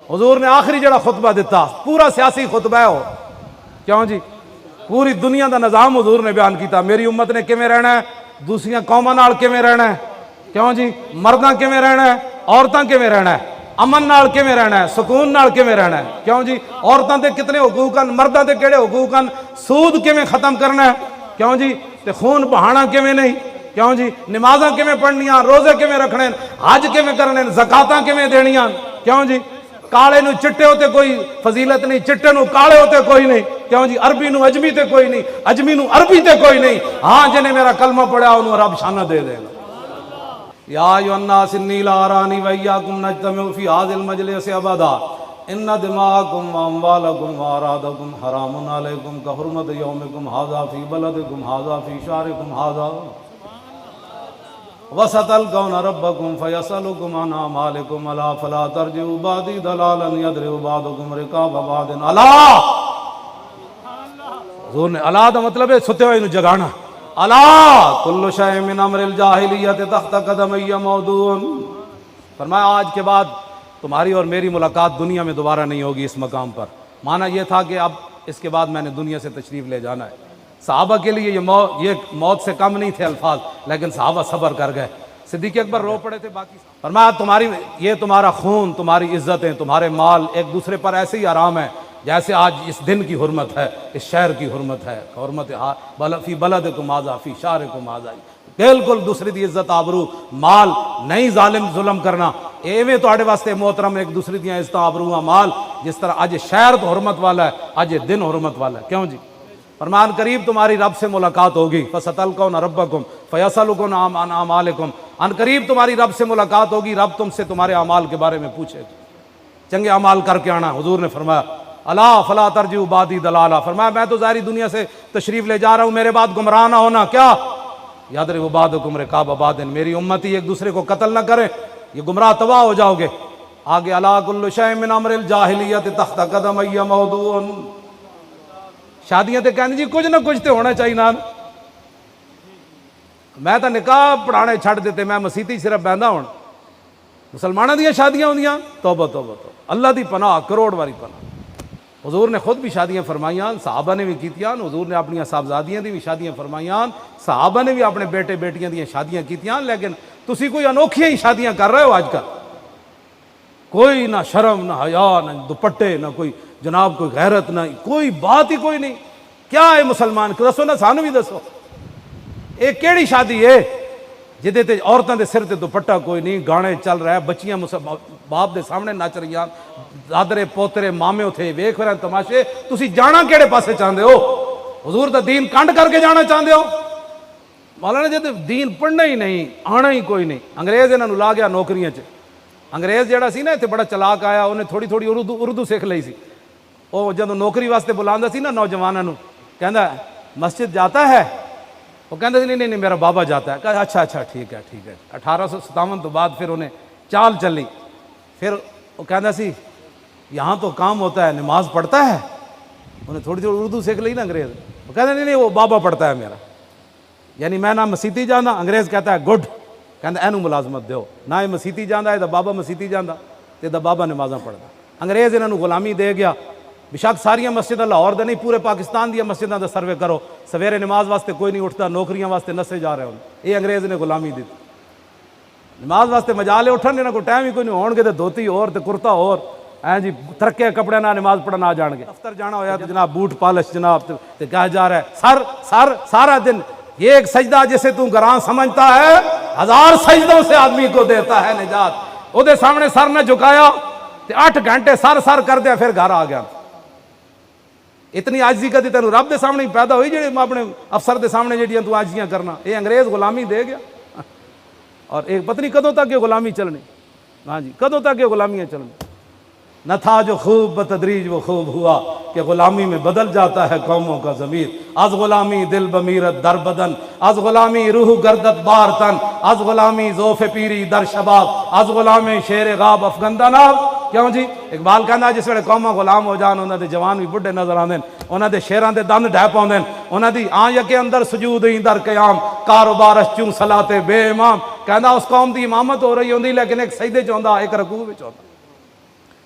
حضور نے آخری جڑا خطبہ دیتا پورا سیاسی خطبہ ہے ہو کیوں جی پوری دنیا دا نظام حضور نے بیان کیتا میری امت نے کیویں رہنا ہے دوسریاں قوماں نال کیویں رہنا ہے کیوں جی مرداں کیویں رہنا ہے عورتاں کیویں رہنا ہے امن نال کیویں رہنا ہے سکون نال کیویں رہنا ہے کیوں جی عورتاں دے کتنے حقوق ہیں مرداں دے کیڑے حقوق ہیں سود کیویں ختم کرنا ہے کیوں جی تے خون بہانا کیویں نہیں کیوں جی نمازاں کیویں پڑھنیاں روزے کیویں رکھنے حج کیویں کرنے زکاتاں کیویں دینیاں کیوں جی کالے نو چٹے ہوتے کوئی فضیلت نہیں چٹے نو کالے ہوتے کوئی نہیں کیوں جی عربی نو اجمی تے کوئی نہیں اجمی نو عربی تے کوئی نہیں ہاں جنہیں میرا کلمہ پڑھا انہوں رب شانہ دے دے گا یا ایھا الناس انی لا ارانی وایاکم نجتمع فی ھذا المجلس ابدا ان دماءکم واموالکم واعراضکم حرام علیکم کحرمت یومکم ھذا فی بلدکم ھذا فی شہرکم ھذا وَسَتَلْقَوْنَ رَبَّكُمْ فَيَسْأَلُكُمْ عَنْ أَعْمَالِكُمْ أَلَا فَلَا تَرْجِعُوا بَعْدِي ضَلَالًا يَضْرِبُ بَعْضُكُمْ رِقَابَ بَعْضٍ الا حضور نے الا دا مطلب ہے ستے ہوئے جگانا الا کل شیء من امر الجاہلیت تحت قدمی موضوع فرمایا آج کے بعد تمہاری اور میری ملاقات دنیا میں دوبارہ نہیں ہوگی اس مقام پر معنی یہ تھا کہ اب اس کے بعد میں نے دنیا سے تشریف لے جانا ہے صحابہ کے لیے یہ موت سے کم نہیں تھے الفاظ لیکن صحابہ صبر کر گئے صدیق اکبر رو پڑے تھے باقی فرمایا یہ تمہارا خون تمہاری عزتیں تمہارے مال ایک دوسرے پر ایسے ہی آرام ہے جیسے آج اس دن کی حرمت ہے اس شہر کی حرمت ہے حرمت فی بلدکم ھذا فی شہرکم ھذا بالکل دوسری دی عزت آبرو مال نہیں ظلم کرنا ایویں تواڈے واسطے محترم ایک دوسری دیاں عزت آبرو مال جس طرح اج شہر تو حرمت والا ہے اج دن حرمت والا ہے کیوں جی فرمان قریب تمہاری رب سے ملاقات ہوگی فَسَتَلْقَوْنَ رَبَّكُمْ فَيَسْأَلُكُمْ عَنْ أَعْمَالِكُمْ ان قریب تمہاری رب سے ملاقات ہوگی رب تم سے تمہارے اعمال کے بارے میں پوچھے گا چنگے اعمال کر کے آنا حضور نے فرمایا الا فلا ترجعوا بعدی ضلالا فرمایا میں تو ظاہری دنیا سے تشریف لے جا رہا ہوں میرے بعد گمراہ نہ ہونا کیا یضرب بعضکم رقاب بعض میری امتی ایک دوسرے کو قتل نہ کرے یہ گمراہ تباہ ہو جاؤ گے آگے الا کل شیء من امر الجاہلیت تحت قدمی موضوع شادیاں تے کہنے جی کچھ نہ کچھ تے ہونا چاہیے نا میں تو نکاح پڑھانے چھڑ دیتے میں مسیتی صرف بہندا ہوں مسلمانوں دیا شادیاں ہوندیاں توبہ توبہ توبہ اللہ دی پناہ کروڑ واری پناہ حضور نے خود بھی شادیاں فرمائیاں صحابہ نے بھی کیتیاں حضور نے اپنی صاحبزادیاں دی بھی شادیاں فرمائیاں صحابہ نے بھی اپنے بیٹے بیٹیاں دی شادیاں کیتیاں لیکن تسی کوئی انوکھیاں ہی شادیاں کر رہے ہو آج کل کوئی نہ شرم نہ حیا نہ دوپٹے نہ کوئی جناب کوئی غیرت نہ کوئی بات ہی کوئی نہیں کیا ہے مسلمان دسو نا سانو بھی دسو یہ کیڑی شادی ہے جدے تے عورتوں دے سر تے دوپٹہ کوئی نہیں گانے چل رہا ہے بچیاں باپ دے سامنے نچ رہی دادرے پوترے مامے اتھے ویکھ رہے ہیں تماشے تسی جانا کیڑے پاسے چاہندے ہو حضور دا دین کنڈ کر کے جانا چاہندے ہو مولانا جدے دین پڑھنا ہی نہیں آنا ہی کوئی نہیں انگریز انہاں نوں لا گیا نوکریاں چ انگریز جڑا سی نا اتنے بڑا چلاک آیا انہیں تھوڑی تھوڑی اردو سیکھ لئی سی وہ جب نوکری واسطے بلاندا سی نا نوجوانوں کہندا مسجد جاتا ہے وہ کہندا سی نہیں میرا بابا جاتا ہے کہا اچھا ٹھیک ہے 1857 تو بعد پھر انہیں چال چلی پھر وہ کہندا سی یہاں تو کام ہوتا ہے نماز پڑھتا ہے انہیں تھوڑی تھوڑی اردو سیکھ لی نا انگریز وہ کہندا نہیں وہ بابا پڑھتا ہے میرا یعنی میں نہ مسیتی جانا انگریز کہتا ہے گڈ کہندا اینو ملازمت دیو نہ یہ مسیتی جانا ہے دا بابا مسیتی جانا تے دا بابا نمازاں پڑھدا انگریز انہاں نوں غلامی دے گیا بشک ساریاں مسجداں لاہور دے نہیں پورے پاکستان دیا مسجداں دا سروے کرو سویرے نماز واسطے کوئی نہیں اٹھتا نوکریاں واسطے نسے جا رہے ہوں یہ انگریز نے غلامی دی نماز واسطے مجالے اٹھن انہاں کو ٹائم ہی کوئی نہیں ہون گے تے دھوتی اور تے کرتا اور جی ترکے کپڑے نہ نماز پڑھنا آ جان گے دفتر جانا ہویا تو جناب بوٹ پالش جناب تے کہا جا رہا ہے سر سارا دن یہ ایک سجدہ جسے تو گراں سمجھتا ہے 1000 سجدوں سے آدمی کو دیتا ہے نجات او دے سامنے سر نہ جھکایا تے 8 گھنٹے سر کر دیا پھر گھر آ گیا اتنی عاجزی کدی تینوں رب دے سامنے ہی پیدا ہوئی جڑے اپنے افسر دے سامنے جڑیاں تو عاجزیاں کرنا یہ انگریز غلامی دے گیا اور ایک پتہ نہیں کدوں تک یہ غلامی چلنی ہاں جی کدوں تک یہ غلامیاں چلنی نہ تھا جو خوب بتدریج وہ خوب ہوا کہ غلامی میں بدل جاتا ہے قوموں کا ضمیر از غلامی دل بمیرت در بدن از غلامی روح گردت بار تن از غلامی ذوف پیری در شباب از غلامی شیر غاب افغندہ ناب کیوں جی اقبال کہنا جس ویلے قوماں غلام ہو جان انہاں دے جوان بھی بڑھے نظر آندے انہاں دے شیراں دے دند ڈھہ پاوندے انہاں دی یکے اندر سجود ہی در قیام کاروبارش چوں صلاتے بے امام کہنا اس قوم دی امامت ہو رہی ہوندی لیکن ایک سجدے چ ہوندا ایک رکوع وچ ہوندا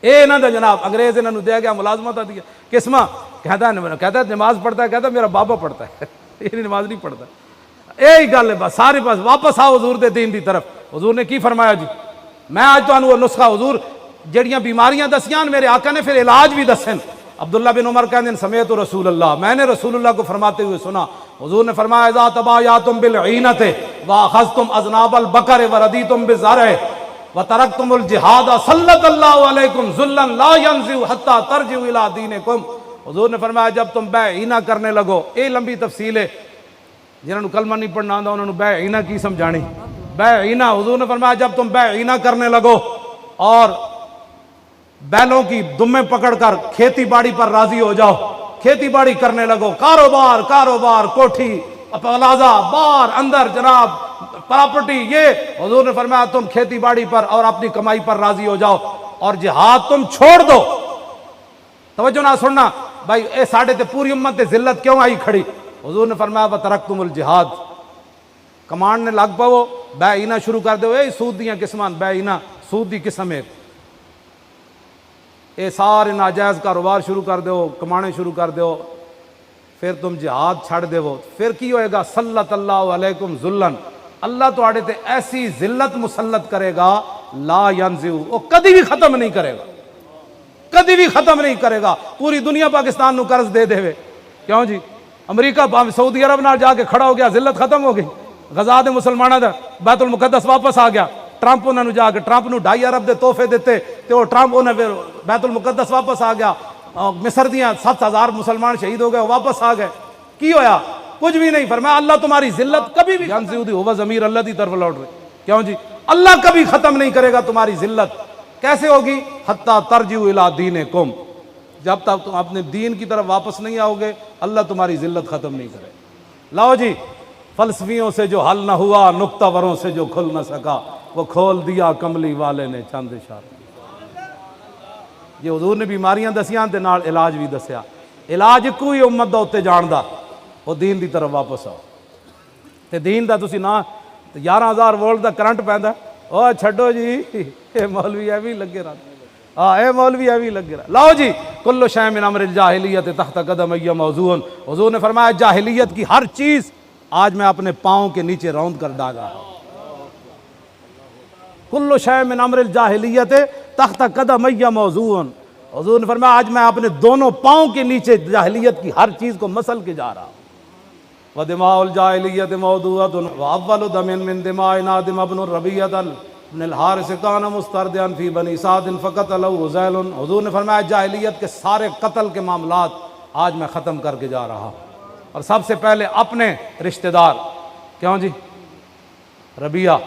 اے نہ جناب انگریز انہوں دیا گیا ملازمت دیا قسمہ کہتا ہے نماز پڑھتا ہے، کہتا ہے میرا بابا پڑھتا ہے یہ نماز نہیں پڑھتا. یہی گل ہے بس سارے پاس واپس آؤ حضور دے دین دی طرف. حضور نے کی فرمایا جی؟ میں آج تو وہ نسخہ حضور جڑیاں بیماریاں دسیاں میرے آقا نے پھر علاج بھی دسن. عبداللہ بن عمر کہتے ہیں سمیعت رسول اللہ، میں نے رسول اللہ کو فرماتے ہوئے سنا. حضور نے فرمایا اذا تبایعتم بالعینۃ واخذتم اذناب البقر وردیتم بالزرع وترکتم الجہاد سلط اللہ علیکم ذلا لا ينزع حتى ترجعوا الى دینکم. حضور نے فرمایا جب تم بے عینہ کرنے لگو، یہ لمبی تفصیل ہے، جنہوں کلمہ نہیں پڑھنا آتا انہوں نے بے عینہ کی سمجھانی. بے عینہ حضور نے فرمایا جب تم بے عینہ کرنے لگو اور بیلوں کی دمیں پکڑ کر کھیتی باڑی پر راضی ہو جاؤ، کھیتی باڑی کرنے لگو، کاروبار کوٹھی پلازا بار اندر جناب پراپرٹی، یہ حضور نے فرمایا تم کھیتی باڑی پر اور اپنی کمائی پر راضی ہو جاؤ اور جہاد تم چھوڑ دو. توجہ نہ سننا بھائی، اے ساڑھے تے پوری امت تے ذلت کیوں آئی کھڑی؟ حضور نے فرمایا وترکتم الجہاد، کمانڈ نے لگ پاؤ بے عینہ شروع کر دو. اے سود دیاں قسمان، بے عینہ سود دی قسم ہے، اے سارے ناجائز کاروبار شروع کر دو، کمانے شروع کر دو، پھر تم جہاد چھڑ دو. پھر کی ہوئے گا؟ سلط اللہ علیکم ذلن، اللہ تواڈے تے ایسی ذلت مسلط کرے گا لا ینزع، وہ کدی بھی ختم نہیں کرے گا، کدی بھی ختم نہیں کرے گا. پوری دنیا پاکستان نو قرض دے دے. کیوں جی؟ امریکہ سعودی عرب نال جا کے کھڑا ہو گیا، ذلت ختم ہو گئی. غزا دے مسلمانوں دا بیت المقدس واپس آ گیا. ٹرمپ انہوں نے جا کے ٹرمپ نو 2.5 ارب دے تحفے دیتے تے وہ ٹرمپ انہیں بیت المقدس واپس آ گیا. مصر دیاں 7,000 مسلمان شہید ہو گئے، واپس آ گئے. کی ہویا؟ کچھ بھی نہیں. فرمایا اللہ تمہاری ذلت کبھی بھی ہوا ضمیر اللہ دی طرف لوٹ رہے. کیوں جی؟ اللہ کبھی ختم نہیں کرے گا تمہاری ذلت. کیسے ہوگی؟ حتی ترجعوا الی دینکم، جب تک تم اپنے دین کی طرف واپس نہیں آؤ گے اللہ تمہاری ذلت ختم نہیں کرے. لاؤ جی، فلسفیوں سے جو حل نہ ہوا، نکتہ وروں سے جو کھل نہ سکا، وہ کھول دیا کملی والے نے چند اشارے. یہ حضور نے بیماریاں دسیاں تے نال علاج بھی دسیا. علاج کوئی امت دا اتنے جاندا، وہ دین دی طرف واپس آؤ. تے دین دا تسی نہ 11,000 وولٹ دا کرنٹ پیندا، او چھڈو جی اے مولوی ایویں لگے رہتے، اے مولوی ایویں لگے رہتے. لاؤ جی، کل شیء من امر الجاہلیت تحت قدمی موضوع. حضور نے فرمایا جاہلیت کی ہر چیز آج میں اپنے پاؤں کے نیچے روند کر ڈالا. کل شیء من امر الجاہلیت تحت قدمی موضوع. حضور نے فرمایا آج میں اپنے دونوں پاؤں کے نیچے جاہلیت کی ہر چیز کو مسل کے جا رہا ہوں. وَدِمَاءُ الْجَاهِلِيَّةِ مَوْضُوعَةٌ وَأَوَّلُ دَمٍ مِّن دِمَاءِ نَادِمَ بْنُ الرَّبِيعَةِ بْنِ الْحَارِثِ كَانَ مُسْتَرْدِعًا فِي بَنِي سَعْدٍ فَقَتَلَهُ هُذَيْلٌ. حضور نے فرمایا جاہلیت کے سارے قتل کے معاملات آج میں ختم کر کے جا رہا ہوں. اور سب سے پہلے اپنے رشتہ دار، کیوں جی؟ ربیعہ،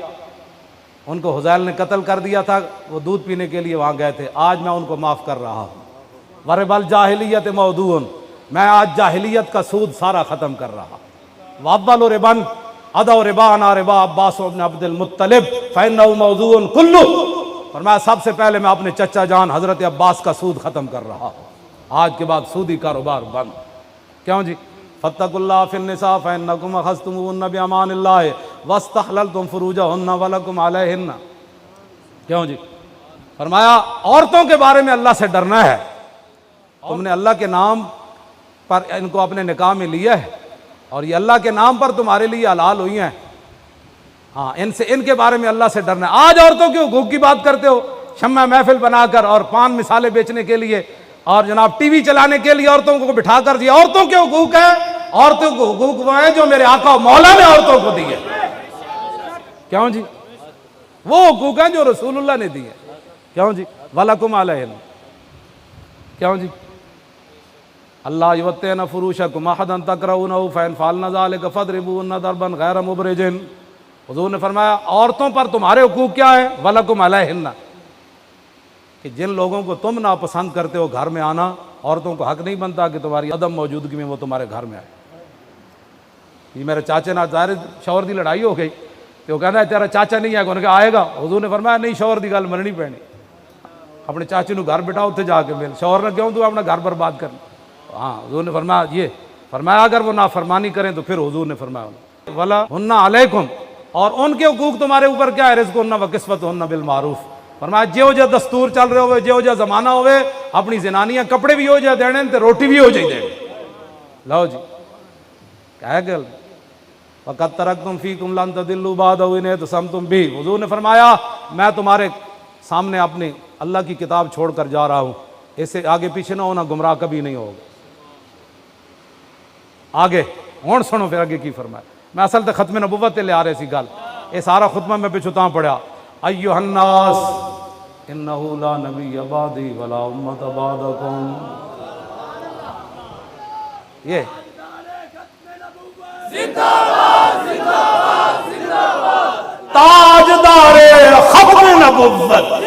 ان کو حذیل نے قتل کر دیا تھا، وہ دودھ پینے کے لیے وہاں گئے تھے، آج میں ان کو معاف کر رہا ہوں. وَرِبَ الْجَاهِلِيَّةِ مَوْضُوعٌ، میں آج جاہلیت کا سود سارا ختم کر رہا ہوں. وَأَوَّلُ رِبًا أَدَوْ رِبَانَا رِبَا عباس بن عبد المطلب فَإِنَّهُ مَوْضُوعٌ كُلُّهُ. فرمایا سب سے پہلے میں اپنے چچا جان حضرت عباس کا سود ختم کر رہا ہوں، آج کے بعد سودی کاروبار بند. کیوں جی؟ فَاتَّقُوا اللَّهَ فِي النِّسَاءِ فَإِنَّكُمْ أَخَذْتُمُوهُنَّ بِأَمَانِ اللَّهِ وَاسْتَحْلَلْتُمْ فُرُوجَهُنَّ وَلَكُمْ عَلَيْهِنَّ. کیوں جی؟ فرمایا عورتوں کے بارے میں اللہ سے ڈرنا ہے. تم نے اللہ کے نام پر ان کو اپنے نکاح میں لیا ہے اور یہ اللہ کے نام پر تمہارے لیے حلال ہوئی ہیں. ہاں، ان کے بارے میں اللہ سے ڈرنا ہے. آج عورتوں کے حقوق کی بات کرتے ہو، شمع محفل بنا کر اور پان مثالیں بیچنے کے لیے اور جناب ٹی وی چلانے کے لیے عورتوں کو بٹھا کر دیا. عورتوں کے حقوق ہیں، عورتوں کو حقوق وہ ہیں جو میرے آقا و مولا نے عورتوں کو دیے. کیوں جی؟ وہ حقوق ہیں جو رسول اللہ نے دیے. کیوں جی؟ وَلَكُمْ عَلَيْهِنَّ. کیوں جی؟ اللہ یوتین فروشکم احدا تکرہونہ فإن فعلن ذلک فاضربوہن ضربا غیر مبرج. حضور نے فرمایا عورتوں پر تمہارے حقوق کیا ہے؟ وَلَكُمْ عَلَيْهِنَّ، کہ جن لوگوں کو تم ناپسند کرتے ہو گھر میں آنا، عورتوں کو حق نہیں بنتا کہ تمہاری عدم موجودگی میں وہ تمہارے گھر میں آئے. یہ میرے چاچے نہ ظاہر شوہر دی لڑائی ہو گئی تو وہ کہنا ہے تیرا چاچا نہیں ہے، انہوں نے کہا آئے گا. حضور نے فرمایا نہیں، شوہر دی گل مننی پینی. اپنے چاچے نو گھر بٹھاؤ، اتنے جا کے مل. شوہر نے کیوں تو اپنا گھر برباد کرنا. ہاں، حضور نے فرمایا اگر وہ نافرمانی کریں تو پھر حضور نے فرمایا وَلَا هُنَّ عَلَيْكُمْ، اور ان کے حقوق تمہارے اوپر کیا ہے؟ رزقُهُنَّ وَكِسْوَتُهُنَّ بِالْمَعْرُوف. فرمایا جو جا دستور چل رہے ہوئے، جو جا زمانہ ہوئے، اپنی زنانیاں کپڑے بھی ہو جائے دینے تے روٹی بھی ہو جائے دینے. لو جی کیا ہے گل. وَقَدْ تَرَكْتُمْ فِيكُمْ لَن تَضِلُّوا بَعْدَهُ إِنْ اعْتَصَمْتُمْ بِهِ. حضور نے فرمایا میں تمہارے سامنے اپنی اللہ کی کتاب چھوڑ کر جا رہا ہوں، اس سے آگے پیچھے نہ ہونا، گمراہ کبھی نہیں ہوگا. آگے ہون سنو پھر آگے کی فرمایا. میں اصل تے ختم نبوت تے لے آ رہے سی گل، یہ سارا خطبہ میں پچھو تاں پڑھیا. ایھا الناس انہ لا نبی بعدی ولا امت بعدکم. یہ تاجدار ختم نبوت